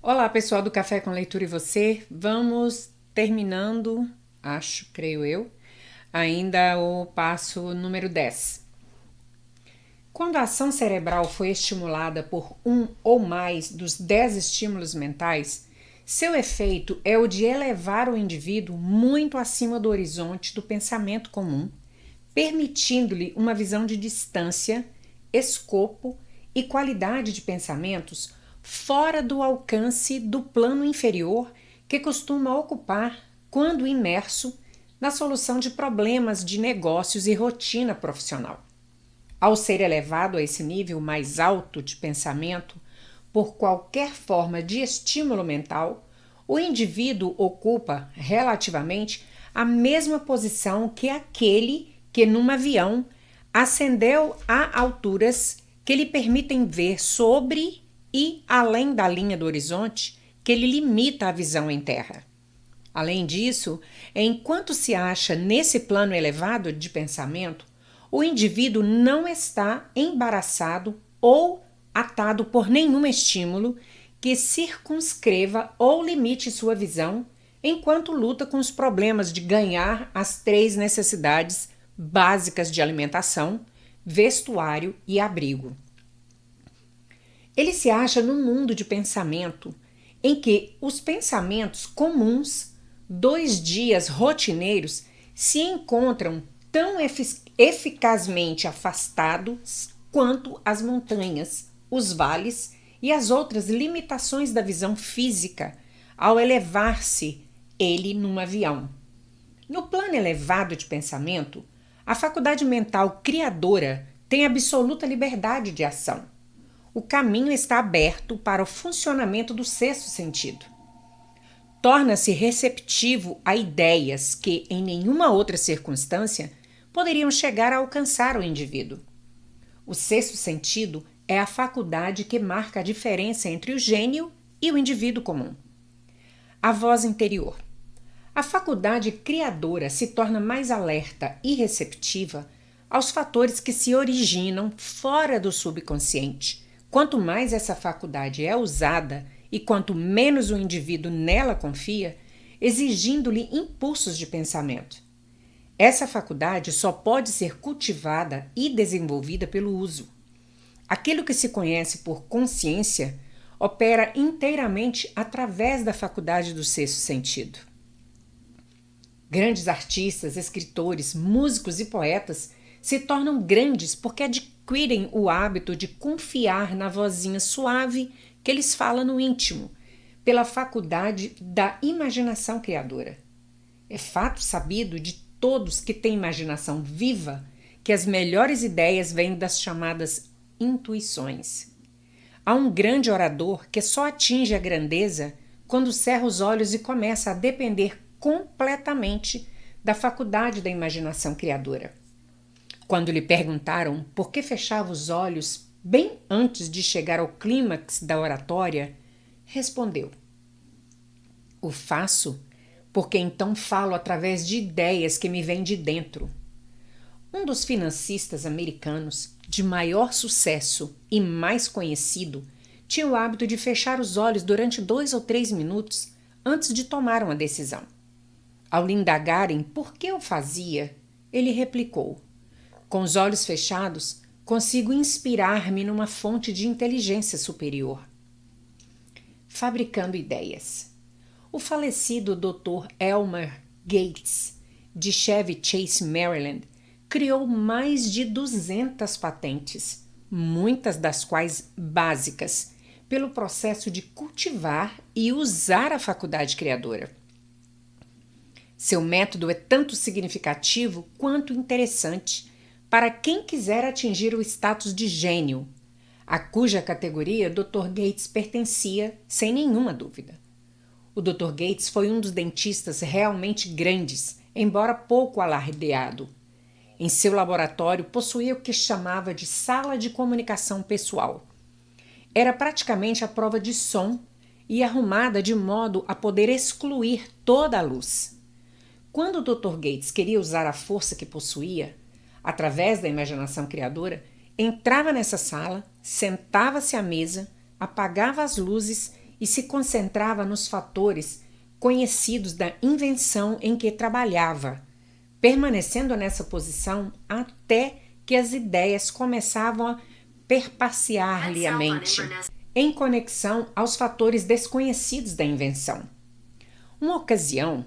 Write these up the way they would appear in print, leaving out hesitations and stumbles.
Olá, pessoal do Café com Leitura e você. Vamos terminando, creio eu, ainda o passo número 10. Quando a ação cerebral foi estimulada por um ou mais dos 10 estímulos mentais, seu efeito é o de elevar o indivíduo muito acima do horizonte do pensamento comum, permitindo-lhe uma visão de distância, escopo e qualidade de pensamentos fora do alcance do plano inferior que costuma ocupar quando imerso na solução de problemas de negócios e rotina profissional. Ao ser elevado a esse nível mais alto de pensamento por qualquer forma de estímulo mental, o indivíduo ocupa relativamente a mesma posição que aquele que num avião ascendeu a alturas que lhe permitem ver sobre e além da linha do horizonte que lhe limita a visão em terra. Além disso, enquanto se acha nesse plano elevado de pensamento, o indivíduo não está embaraçado ou atado por nenhum estímulo que circunscreva ou limite sua visão enquanto luta com os problemas de ganhar as 3 necessidades básicas de alimentação, vestuário e abrigo. Ele se acha num mundo de pensamento em que os pensamentos comuns, 2 dias rotineiros, se encontram tão eficazmente afastados quanto as montanhas, os vales e as outras limitações da visão física ao elevar-se ele num avião. No plano elevado de pensamento, a faculdade mental criadora tem absoluta liberdade de ação. O caminho está aberto para o funcionamento do sexto sentido. Torna-se receptivo a ideias que, em nenhuma outra circunstância, poderiam chegar a alcançar o indivíduo. O sexto sentido é a faculdade que marca a diferença entre o gênio e o indivíduo comum. A voz interior. A faculdade criadora se torna mais alerta e receptiva aos fatores que se originam fora do subconsciente. Quanto mais essa faculdade é usada e quanto menos o indivíduo nela confia, exigindo-lhe impulsos de pensamento. Essa faculdade só pode ser cultivada e desenvolvida pelo uso. Aquilo que se conhece por consciência opera inteiramente através da faculdade do sexto sentido. Grandes artistas, escritores, músicos e poetas se tornam grandes porque adquirem o hábito de confiar na vozinha suave que lhes fala no íntimo, pela faculdade da imaginação criadora. É fato sabido de todos que têm imaginação viva que as melhores ideias vêm das chamadas intuições. Há um grande orador que só atinge a grandeza quando cerra os olhos e começa a depender completamente da faculdade da imaginação criadora. Quando lhe perguntaram por que fechava os olhos bem antes de chegar ao clímax da oratória, respondeu: "O faço porque então falo através de ideias que me vêm de dentro." Um dos financistas americanos de maior sucesso e mais conhecido tinha o hábito de fechar os olhos durante 2 ou 3 minutos antes de tomar uma decisão. Ao lhe indagarem por que o fazia, ele replicou: "Com os olhos fechados, consigo inspirar-me numa fonte de inteligência superior." Fabricando ideias. O falecido Dr. Elmer Gates, de Chevy Chase, Maryland, criou mais de 200 patentes, muitas das quais básicas, pelo processo de cultivar e usar a faculdade criadora. Seu método é tanto significativo quanto interessante para quem quiser atingir o status de gênio, a cuja categoria Dr. Gates pertencia sem nenhuma dúvida. O Dr. Gates foi um dos dentistas realmente grandes, embora pouco alardeado. Em seu laboratório possuía o que chamava de sala de comunicação pessoal. Era praticamente a prova de som e arrumada de modo a poder excluir toda a luz. Quando o Dr. Gates queria usar a força que possuía, através da imaginação criadora, entrava nessa sala, sentava-se à mesa, apagava as luzes e se concentrava nos fatores conhecidos da invenção em que trabalhava, permanecendo nessa posição até que as ideias começavam a perpassar-lhe a mente, em conexão aos fatores desconhecidos da invenção. Uma ocasião,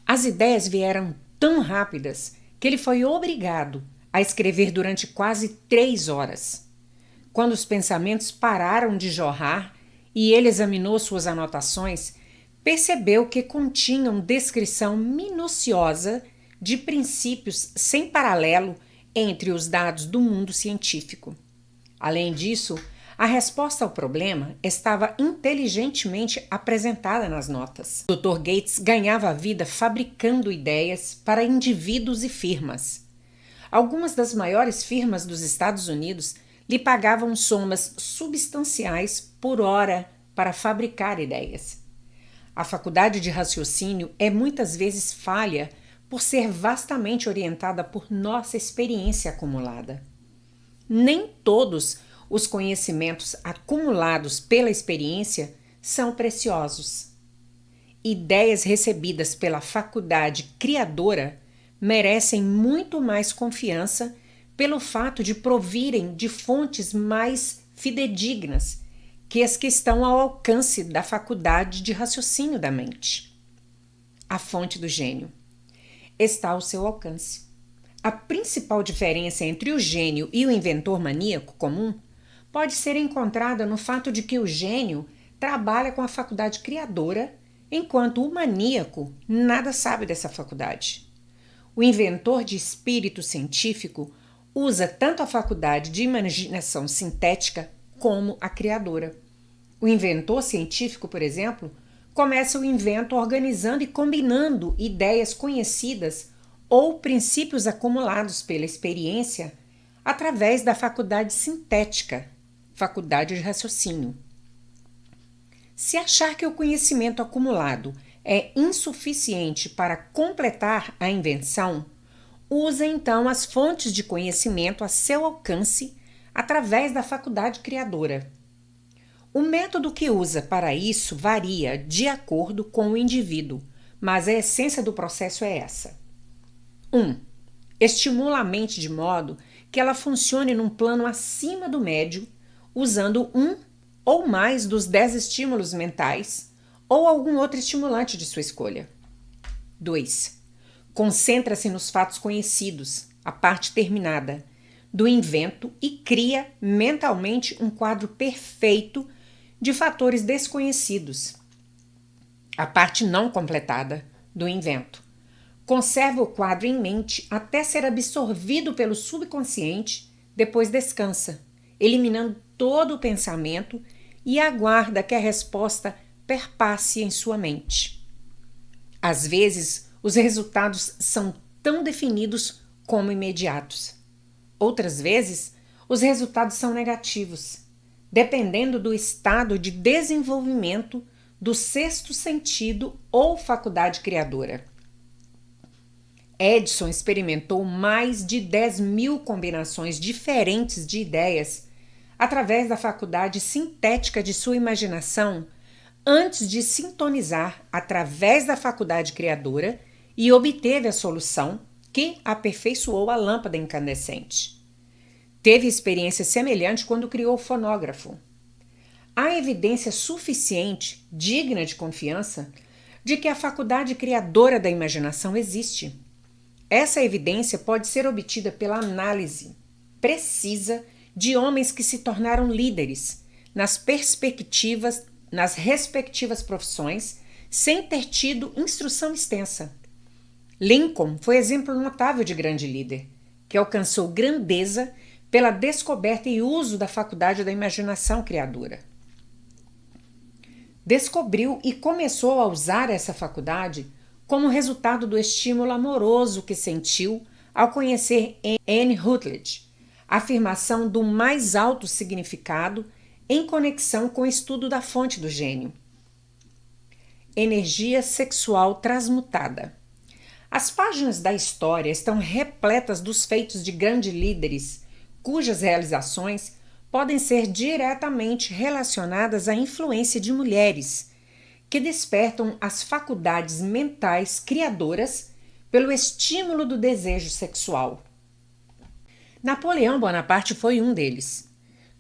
as ideias vieram tão rápidas que ele foi obrigado a escrever durante quase 3 horas. Quando os pensamentos pararam de jorrar e ele examinou suas anotações, percebeu que continham descrição minuciosa de princípios sem paralelo entre os dados do mundo científico. Além disso, a resposta ao problema estava inteligentemente apresentada nas notas. O Dr. Gates ganhava a vida fabricando ideias para indivíduos e firmas. Algumas das maiores firmas dos Estados Unidos lhe pagavam somas substanciais por hora para fabricar ideias. A faculdade de raciocínio é muitas vezes falha por ser vastamente orientada por nossa experiência acumulada. Nem todos os conhecimentos acumulados pela experiência são preciosos. Ideias recebidas pela faculdade criadora merecem muito mais confiança pelo fato de provirem de fontes mais fidedignas que as que estão ao alcance da faculdade de raciocínio da mente. A fonte do gênio está ao seu alcance. A principal diferença entre o gênio e o inventor maníaco comum pode ser encontrada no fato de que o gênio trabalha com a faculdade criadora, enquanto o maníaco nada sabe dessa faculdade. O inventor de espírito científico usa tanto a faculdade de imaginação sintética como a criadora. O inventor científico, por exemplo, começa o invento organizando e combinando ideias conhecidas ou princípios acumulados pela experiência através da faculdade sintética, faculdade de raciocínio. Se achar que o conhecimento acumulado é insuficiente para completar a invenção, usa então as fontes de conhecimento a seu alcance através da faculdade criadora. O método que usa para isso varia de acordo com o indivíduo, mas a essência do processo é essa. 1. Estimula a mente de modo que ela funcione num plano acima do médio, usando um ou mais dos 10 estímulos mentais ou algum outro estimulante de sua escolha. 2. Concentra-se nos fatos conhecidos, a parte terminada, do invento e cria mentalmente um quadro perfeito de fatores desconhecidos, a parte não completada do invento. Conserva o quadro em mente até ser absorvido pelo subconsciente, depois descansa, eliminando todo o pensamento e aguarda que a resposta perpasse em sua mente. Às vezes, os resultados são tão definidos como imediatos. Outras vezes, os resultados são negativos, dependendo do estado de desenvolvimento do sexto sentido ou faculdade criadora. Edison experimentou mais de 10.000 combinações diferentes de ideias através da faculdade sintética de sua imaginação antes de sintonizar através da faculdade criadora e obteve a solução que aperfeiçoou a lâmpada incandescente. Teve experiência semelhante quando criou o fonógrafo. Há evidência suficiente, digna de confiança, de que a faculdade criadora da imaginação existe. Essa evidência pode ser obtida pela análise precisa de homens que se tornaram líderes nas respectivas profissões sem ter tido instrução extensa. Lincoln foi exemplo notável de grande líder, que alcançou grandeza pela descoberta e uso da faculdade da imaginação criadora. Descobriu e começou a usar essa faculdade como resultado do estímulo amoroso que sentiu ao conhecer Anne Rutledge, afirmação do mais alto significado em conexão com o estudo da fonte do gênio. Energia sexual transmutada. As páginas da história estão repletas dos feitos de grandes líderes, cujas realizações podem ser diretamente relacionadas à influência de mulheres, que despertam as faculdades mentais criadoras pelo estímulo do desejo sexual. Napoleão Bonaparte foi um deles.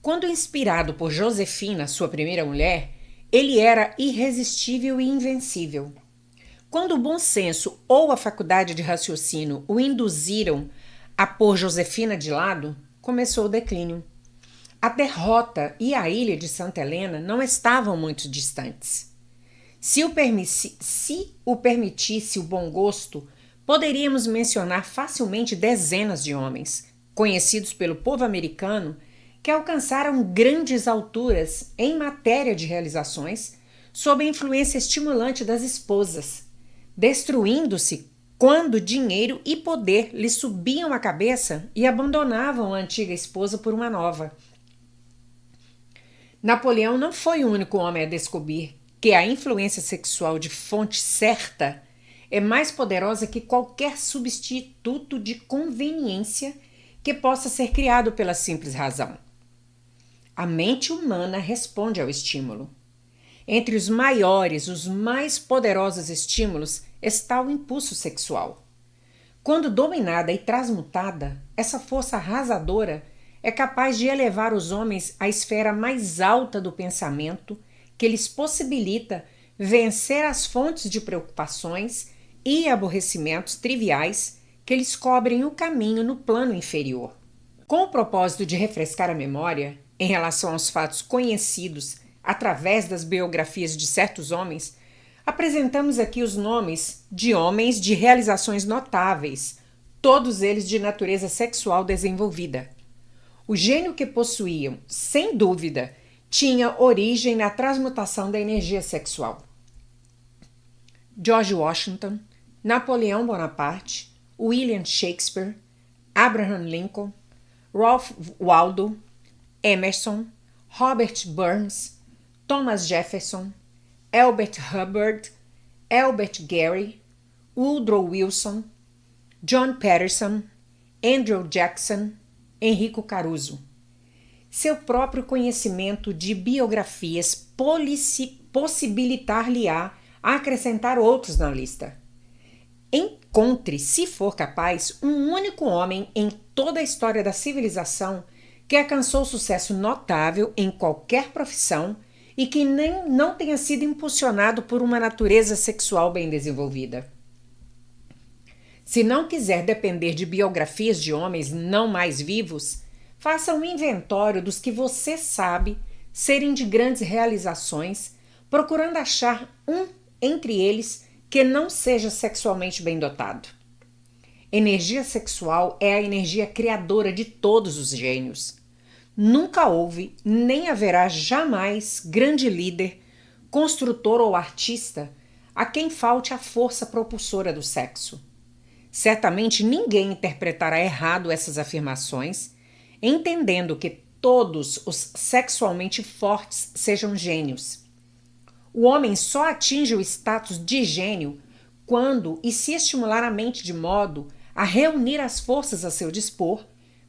Quando inspirado por Josefina, sua primeira mulher, ele era irresistível e invencível. Quando o bom senso ou a faculdade de raciocínio o induziram a pôr Josefina de lado, começou o declínio. A derrota e a ilha de Santa Helena não estavam muito distantes. Se o permitisse o bom gosto, poderíamos mencionar facilmente dezenas de homens, conhecidos pelo povo americano, que alcançaram grandes alturas em matéria de realizações sob a influência estimulante das esposas, destruindo-se quando dinheiro e poder lhe subiam à cabeça e abandonavam a antiga esposa por uma nova. Napoleão não foi o único homem a descobrir que a influência sexual de fonte certa é mais poderosa que qualquer substituto de conveniência que possa ser criado pela simples razão. A mente humana responde ao estímulo. Entre os maiores, os mais poderosos estímulos está o impulso sexual. Quando dominada e transmutada, essa força arrasadora é capaz de elevar os homens à esfera mais alta do pensamento, que lhes possibilita vencer as fontes de preocupações e aborrecimentos triviais que lhes cobrem o caminho no plano inferior. Com o propósito de refrescar a memória em relação aos fatos conhecidos através das biografias de certos homens, apresentamos aqui os nomes de homens de realizações notáveis, todos eles de natureza sexual desenvolvida. O gênio que possuíam, sem dúvida, tinha origem na transmutação da energia sexual. George Washington, Napoleão Bonaparte, William Shakespeare, Abraham Lincoln, Ralph Waldo, Emerson, Robert Burns, Thomas Jefferson, Elbert Hubbard, Albert Gary, Woodrow Wilson, John Patterson, Andrew Jackson, Enrico Caruso. Seu próprio conhecimento de biografias possibilitar-lhe-á a acrescentar outros na lista. Encontre, se for capaz, um único homem em toda a história da civilização que alcançou sucesso notável em qualquer profissão e que não tenha sido impulsionado por uma natureza sexual bem desenvolvida. Se não quiser depender de biografias de homens não mais vivos, faça um inventório dos que você sabe serem de grandes realizações, procurando achar um entre eles que não seja sexualmente bem dotado. Energia sexual é a energia criadora de todos os gênios. Nunca houve, nem haverá jamais grande líder, construtor ou artista a quem falte a força propulsora do sexo. Certamente ninguém interpretará errado essas afirmações, entendendo que todos os sexualmente fortes sejam gênios. O homem só atinge o status de gênio quando e se estimular a mente de modo a reunir as forças a seu dispor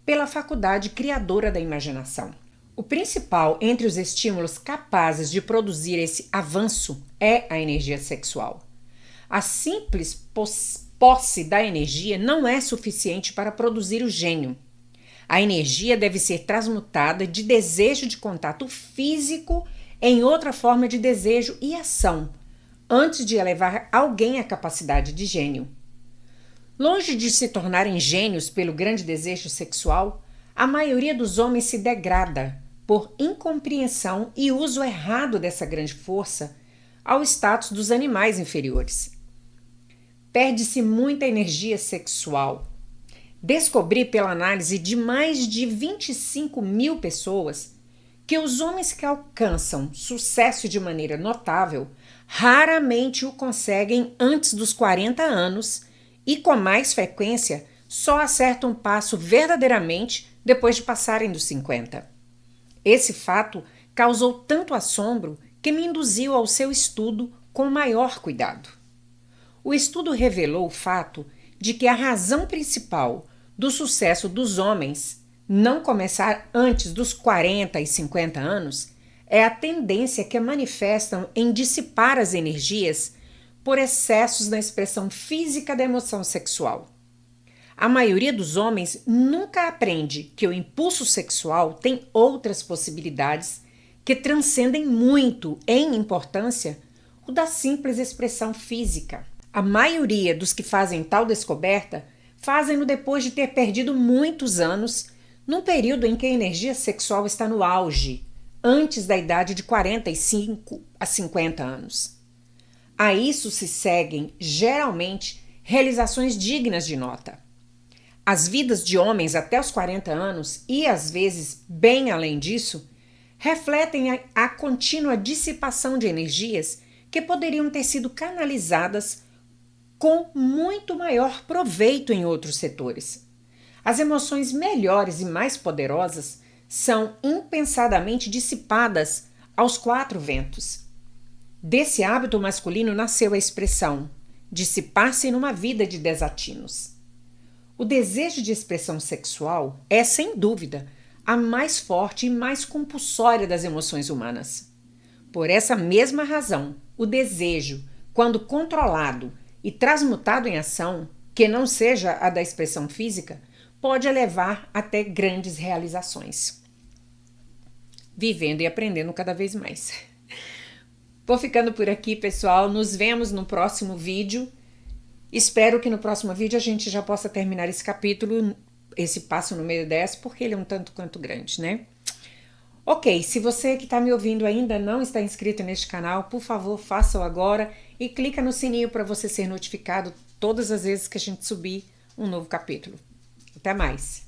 pela faculdade criadora da imaginação. O principal entre os estímulos capazes de produzir esse avanço é a energia sexual. A simples posse da energia não é suficiente para produzir o gênio. A energia deve ser transmutada de desejo de contato físico em outra forma de desejo e ação, antes de elevar alguém à capacidade de gênio. Longe de se tornarem gênios pelo grande desejo sexual, a maioria dos homens se degrada por incompreensão e uso errado dessa grande força ao status dos animais inferiores. Perde-se muita energia sexual. Descobri pela análise de mais de 25 mil pessoas que os homens que alcançam sucesso de maneira notável raramente o conseguem antes dos 40 anos e, com mais frequência, só acertam um passo verdadeiramente depois de passarem dos 50. Esse fato causou tanto assombro que me induziu ao seu estudo com maior cuidado. O estudo revelou o fato de que a razão principal do sucesso dos homens não começar antes dos 40 e 50 anos é a tendência que manifestam em dissipar as energias por excessos na expressão física da emoção sexual. A maioria dos homens nunca aprende que o impulso sexual tem outras possibilidades que transcendem muito em importância o da simples expressão física. A maioria dos que fazem tal descoberta fazem-no depois de ter perdido muitos anos, num período em que a energia sexual está no auge, antes da idade de 45 a 50 anos. A isso se seguem, geralmente, realizações dignas de nota. As vidas de homens até os 40 anos, e às vezes bem além disso, refletem a contínua dissipação de energias que poderiam ter sido canalizadas com muito maior proveito em outros setores. As emoções melhores e mais poderosas são impensadamente dissipadas aos 4 ventos. Desse hábito masculino nasceu a expressão dissipar-se numa vida de desatinos. O desejo de expressão sexual é, sem dúvida, a mais forte e mais compulsória das emoções humanas. Por essa mesma razão, o desejo, quando controlado e transmutado em ação, que não seja a da expressão física, pode levar até grandes realizações. Vivendo e aprendendo cada vez mais. Vou ficando por aqui, pessoal. Nos vemos no próximo vídeo. Espero que no próximo vídeo a gente já possa terminar esse capítulo, esse passo número 10, porque ele é um tanto quanto grande, né? Ok, se você que está me ouvindo ainda não está inscrito neste canal, por favor, faça-o agora e clica no sininho para você ser notificado todas as vezes que a gente subir um novo capítulo. Até mais!